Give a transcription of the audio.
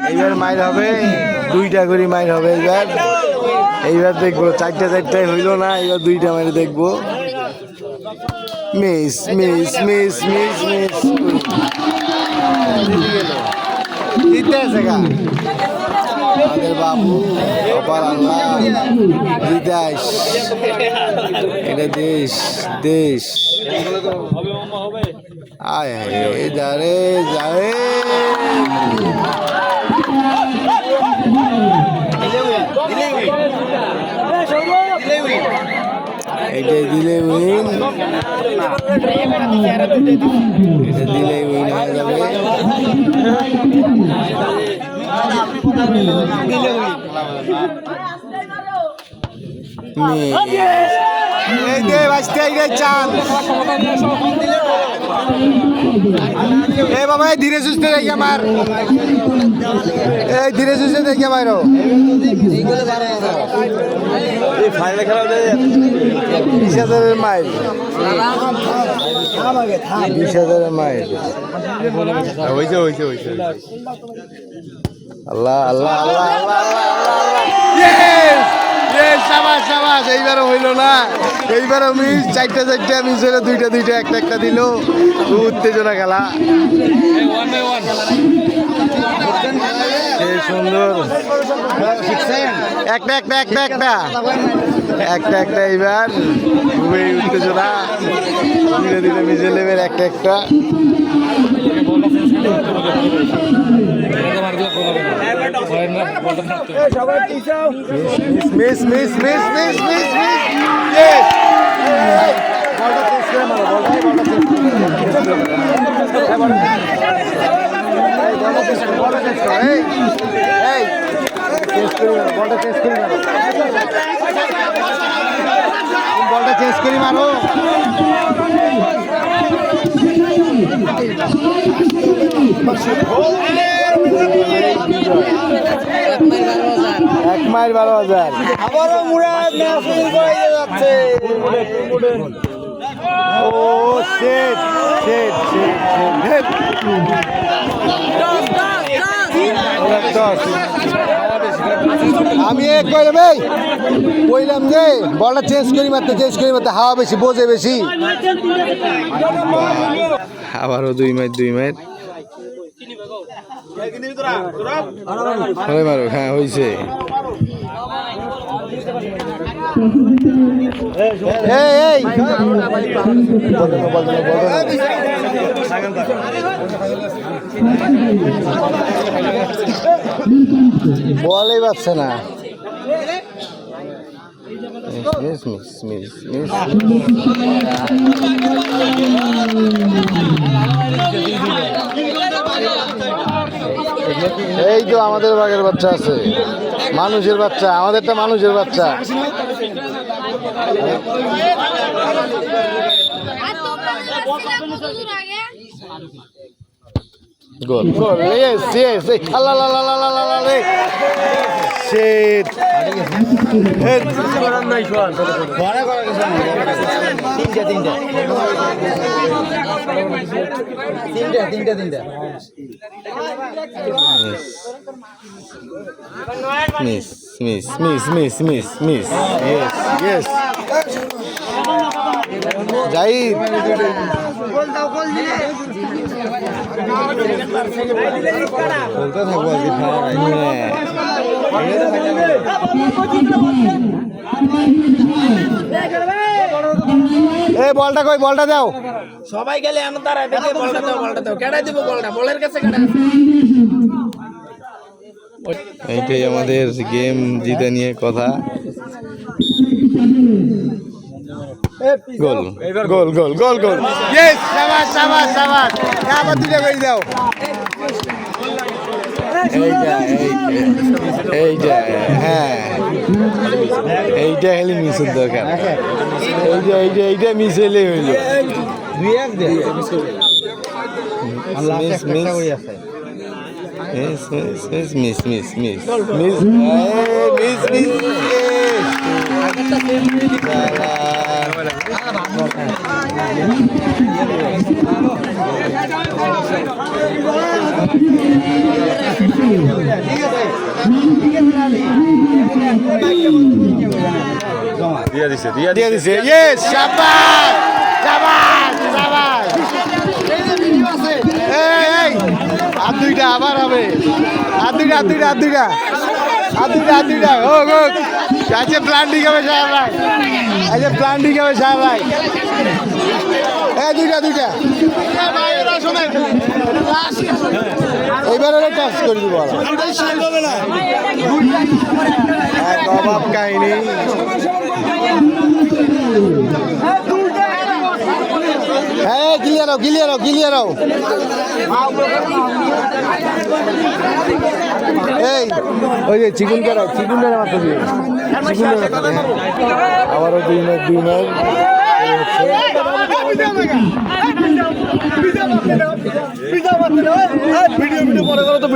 এইবার মাইর হবে, 2টা করে মাইর হবে এইবার দেখবো। 4টায় হইল না, এইবার 2টা মাইরে দেখবো। Miss miss miss miss miss জিতে আছে গা আমাদের বাবু। অপার আল্লাহ বিদেশ, এটা দেশ দেশ। আয় যারে যারে এটা দিলে উইন, এটা দিলে উইন হয়ে যাবে। বাবা ধীরে সুস্থে দেখে আমার, এই ধীরে সুস্থে দেখে বাইরো। 20,000 মাইল, 20,000 মাইল। আল্লাহ আল্লাহ আল্লাহ আল্লাহ আল্লাহ। এইবারও হইল না, এইবারও মিস। 4টা মিস হইলো, 2টা একটা দিল। খুব উত্তেজনা খেলা, সুন্দর। একটা এইবার খুবই উত্তেজনা। ধীরে ধীরে মিজে লেবের একটা miss miss miss miss miss miss. বলটা চেঞ্জ করি মারো। এক মাইল 12,000। আবারও মুরাদ যাচ্ছে। ও শিট শিট শিট। আমি কইলাম যে বলটা চেঞ্জ করি মারতে হাওয়া বেশি, বোঝে বেশি। আবারও 2 মাইল মারো। হ্যাঁ হয়েছে। বলেই পাচ্ছে না। Miss miss miss miss. এই তো আমাদের বাঘের বাচ্চা আছে, মানুষের বাচ্চা, আমাদেরটা মানুষের বাচ্চা। গোল গোল, ইয়েস ইয়েস। আল্লাহ লা লা লা লা লা লা রে শিট। তিনটা miss miss miss miss miss miss. Yes yes. Zahid বলতে থাকবো আজকে এই বলটা কই, বলটা দাও। সবাই গেলে এমন দাঁড়ায় দেখে বলটা দাও কেডাই দিব বলটা, বলের কাছে কেডা। এইটাই আমাদের গেম জিতে নিয়ে কথা। গোল গোল গোল গোল গোল। ইয়েস, শাবাশ শাবাশ শাবাশ। আবার 2টা করে দাও। এইটা হ্যাঁ, এইটা হলে মিসের দরকার। এইটা মিস হলে হইল। Miss miss miss miss miss miss. দিয়ে দিছে ইয়েস শাবাশ শাবাশ শাবাশ এই আর দুইটা আবার হবে আর দুইটা ও গো আচ্ছা প্ল্যান ঠিক হবে সাহেব ভাই আচ্ছা প্ল্যান ঠিক হবে সাহেব ভাই এই দুইটা এইবারে টাচ করে দিব অভাব কাহিনী হ্যাঁ ক্লিয়ার হও এই ওই যে চিকেন মাত্র দিয়ে আবারও দুই নয় ভিডিও পরে করো তো